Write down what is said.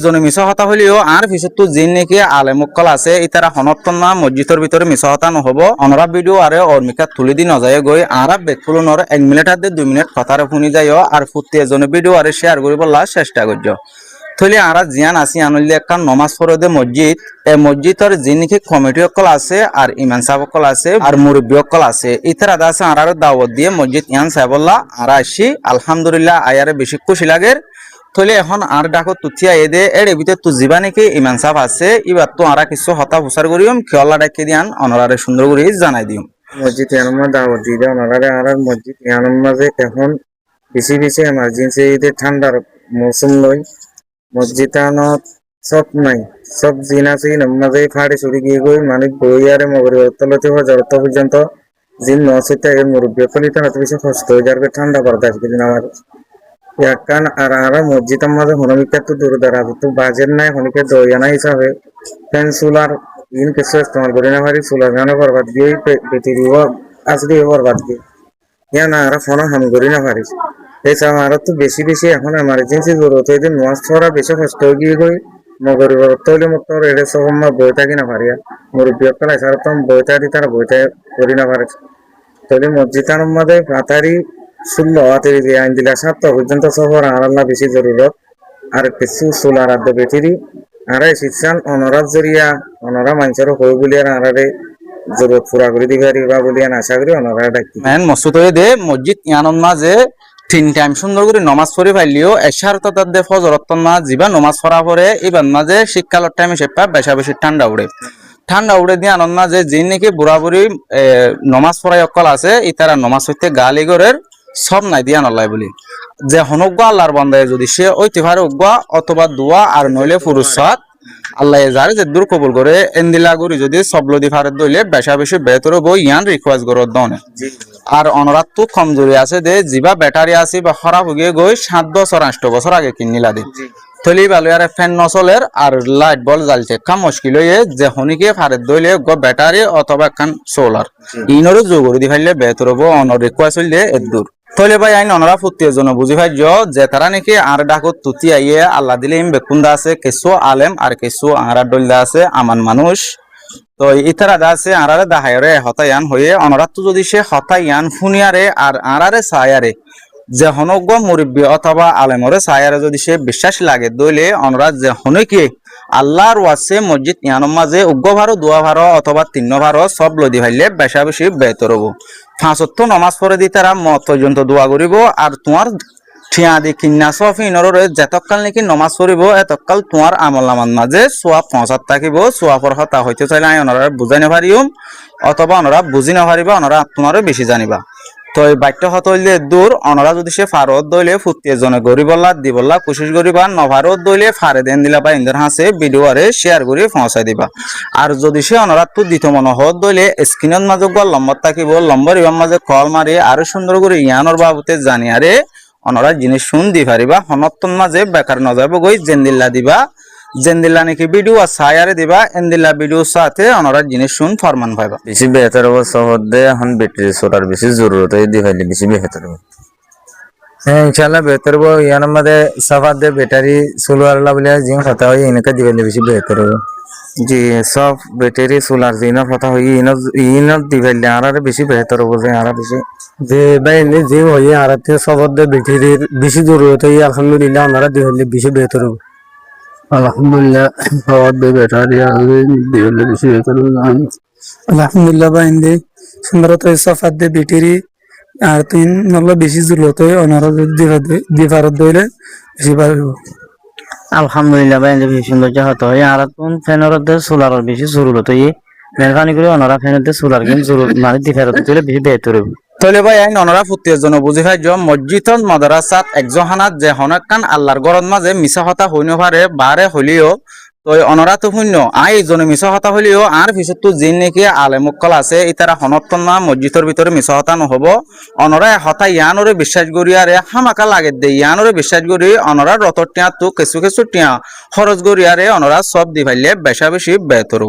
জনে মিছা হতা হলেও আর পিছত জিন নাকি আলে মুক্কল আছে ইতারা হনত্তন না মসজিদের ভিতরে মিছা হতা নহব অনরা ভিডিও আরে অর্মিকা তুলি দি নজায় গই আর বেকফুলনর 1 মিনিট আর 2 মিনিট কথারে শুনি যায় আর ফুটি এজনে ভিডিও আরে শেয়ার করিব চেষ্টা করছ থলি আরা জিয়ান আসি আনলি একটা নমাজ পড়ে মসজিদ এই মসজিদের যিনি কমিটি অকল আছে আর ইমাম সাহেব অকল আছে আর মুরব্বী অকল আছে ইতারা আছে আর দাওয়াত দিয়ে মসজিদ ইয়ান সাহেবল্লাহ আর আসি আলহামদুলিল্লাহ আয়ারে বেশি খুশি লাগে থলে এখন আর ডাকো তুচিয়া এদে এর ভিতরে তু জিবা নাকি ইমান সাহেব আছে এবার তো আর কিছু হতা হুসার করিম খেলা ডাকে দিয়ান অনরারে সুন্দর করে জানাই দিম মসজিদ ইয়ানম্মা দাওয়াত দিয়ে দেয় অনারারে আর মসজিদ ইয়ানম্মা যে এখন বেশি বেশি এমার্জেন্সি ঈদের ঠান্ডার মৌসুম লই মসজিদ সব নাই সব জিন আছে নামাজে ফাড়ে ছুরি গিয়ে গই মানে বই আর মগরি তলতে হজরত পর্যন্ত জিন নসইতে এর মুরব্বী কলিতে হাতে বেশি কষ্ট হয়ে যাবে ঠান্ডা বরদাস্ত করি আমার ইয়াকান আর আর মসজিদ আমাদের হনমিকা তো দূর দাঁড়াবে তো বাজেট নাই হনিকে দইয়ানা হিসাবে ফ্যান সোলার ইন কিছু ইস্তেমাল করি না পারি সোলার গানে বরবাদ গিয়ে বেটি দিব আসলে বরবাদ গিয়ে ইয়া না আর ফোন হাম করি না পারিস এছাড়া আর তো বেশি বেশি এখন এমার্জেন্সি জরুরত হয়ে নোয়াজ ছড়া বেশি কষ্ট হয়ে গিয়ে গই মগরি বরত হইলে মতো এড়ে সব বইটা কিনা পারিয়া মুরব্বী অক্কাল এছাড়া তো বইটা দি তারা বইটা করি না পারে তাহলে মসজিদের মধ্যে পাতারি 16 আইন দিলা 7 পর্যন্ত সফর আর আল্লাহ বেশি জরুরত আর কিছু সোলার আদ্য বেটিরি আর শিক্ষান অনরাত জরিয়া অনরা মানুষের হই বলি আর আরে জরুরত পুরা করে দিবে বা বলি আশা করি অনরা ডাকি মেন মসজিদ হয়ে দে মসজিদ ইয়ানন মাঝে 3 টাইম সুন্দর করে নমাজ পড়ি পাইলিও এশার তাদের ফজরত না জিবা নমাজ পড়া পরে এবার মাঝে শীতকালের টাইমে সেপা বেশা বেশি ঠান্ডা উড়ে দিয়ে আনন্দ মাঝে যে নাকি বুড়া বুড়ি নমাজ পড়াই অকল আছে ইতারা নমাজ হইতে গালি গরের সব নাই দিয়া নলাই বলি যে হনজ্ঞ আল্লাহর বান্দায় যদি সে ওইতে পারে অজ্ঞ অথবা দোয়া আর নইলে ফুরুসাত আল্লাহ যারে যে দূর কবুল করে এন্দিলা গুরি যদি সবলদি ফারে দইলে বেশা বেশি বেতর বই ইয়ান রিকোয়েস্ট করত দনে আর অনরাত তো কমজোরি আছে দে জিবা ব্যাটারি আছে বা খারাপ হয়ে গই 7 বছর 8 বছর আগে কিনিলা দে থলি ভালো আর ফ্যান নচলের আর লাইট বল জ্বালতে কাম মুশকিল হয়ে যে হনিকে ফারে দইলে গ ব্যাটারি অথবা কান সোলার ইনরো যোগরি দি ফাইলে বেতর বো অনর রিকোয়েস্ট হইলে এদুর থলে ভাই আইন অনরা ফুটির জন্য বুঝি ভাই যে তারা নাকি আর ডাকত তুতি আইয়ে আল্লাহ দিলে ইম বেকুন্দা আছে কিছু আলেম আর কিছু আংরা ডলদা আছে আমান মানুষ তো ইতারা আছে আরারে দাহায়রে হতায়ান হয়ে অনরাত যদি সে হতায়ান ফুনিয়ারে আর আরারে সায়ারে যে হনজ্ঞ মুরব্বী অথবা আলেমরে সায়ারে যদি সে বিশ্বাস লাগে দইলে অনরাত যে হনকে আল্লাহর ওয়াসে মসজিদ ইয়ানোর মাঝে উগ্র ভারো দোয়া ভারো অথবা 3 ভারো সব লদি ভাইলে বেশা বেশি বেতর হবো 5 নমাজ পড়ে দি তারা মত পর্যন্ত দোয়া করিব আর তোমার ঠিয়া দি কিন্না সফিনর যেতকাল নাকি নমাজ পড়িব এতকাল তোমার আমল নামার মাঝে সোয়াব 5 থাকিব সোয়াবর হতা হইতে চাইলে ওনারা বুঝাই না পারিম অথবা ওনারা বুঝি না পারিবা ওনারা তোমারও বেশি জানিবা তো এই বাক্য হত হইলে দূর অনরা যদি সে ফারত দইলে ফুটি এজনে গরিবল্লা দিবল্লা কোশিশ করিবা নভারত দইলে ফারে দেন দিলা বা ইন্দার হাসে ভিডিও আরে শেয়ার করে পৌঁছাই দিবা আর যদি সে অনরা তো দিত মন হত দইলে স্ক্রিনত মাঝে গল লম্বর থাকিব লম্বর ইবাম মাঝে কল মারি আরো সুন্দর করে ইয়ানোর বাবুতে জানি আরে অনরা জিনিস শুন দি পারিবা হনত্তন মাঝে বেকার নজাব গই জেন্দিল্লা দিবা জেন্দিল্লা নাকি ভিডিও সায়ারে দিবা এন্দিল্লা ভিডিও সাথে অনরা জিনিস শুন ফরমান পাইবা বেশি বেহতর হবে শহর দে এখন ব্যাটারি সোলার বেশি জরুরত হয় দি হইলে বেশি বেহতর হবে হ্যাঁ ইনশাআল্লাহ বেহতর হবে ইয়ার মধ্যে সাফার দে ব্যাটারি সোলার লা বলে জিন কথা হয় ইনকা দিলে বেশি বেহতর হবে জি সব ব্যাটারি সোলার জিন কথা হয় ইন দিলে আর বেশি বেহতর হবে যে আর বেশি যে ভাই নে যে হয় আর তে সবর দে ব্যাটারি বেশি জরুরত হয় আলহামদুলিল্লাহ আমরা দিলে বেশি বেহতর হবে alhamdulillah sawat be betari diyolle bisi betari alhamdulillah ba inde sundaroto safat de betiri আর তিন নল্লা বেশি জরুরত হয় অনারা দিফারত দইলে বেশি পারবো আলহামদুলিল্লাহ ভাই বেশি সুন্দর হতো হয় আর কোন ফ্যানের সোলার বেশি জরুরত হয় মেহরবানি করে অনারা ফ্যানের সোলার কিন্তু জরুরত মানে দিফারত দইলে বেশি বেহতর হবে তলে ভাই আইন অনরা ফুটির জন্য বুঝি ভাই মসজিদত মাদ্রাসাত একজহানাত যে হনকান আল্লাহর গরত মাঝে মিছা হতা হইন পারে বারে হলিও তো অনরা তো শূন্য জনে মিছা হতা হলিও আর পিছত তো জিন নাকি আলেমুক্কল আছে ইতারা হনত্তন না মসজিদের ভিতরে মিছা হতা নহব অনরা হতা ইয়ানরে বিশ্বাস করি আরে হামাকা লাগে দে ইয়ানরে বিশ্বাস করি অনরা রতর টিয়া তো কিছু কিছু টিয়া খরচ করি আরে অনরা সব দি ফাইলে বেশা বেশি বেতর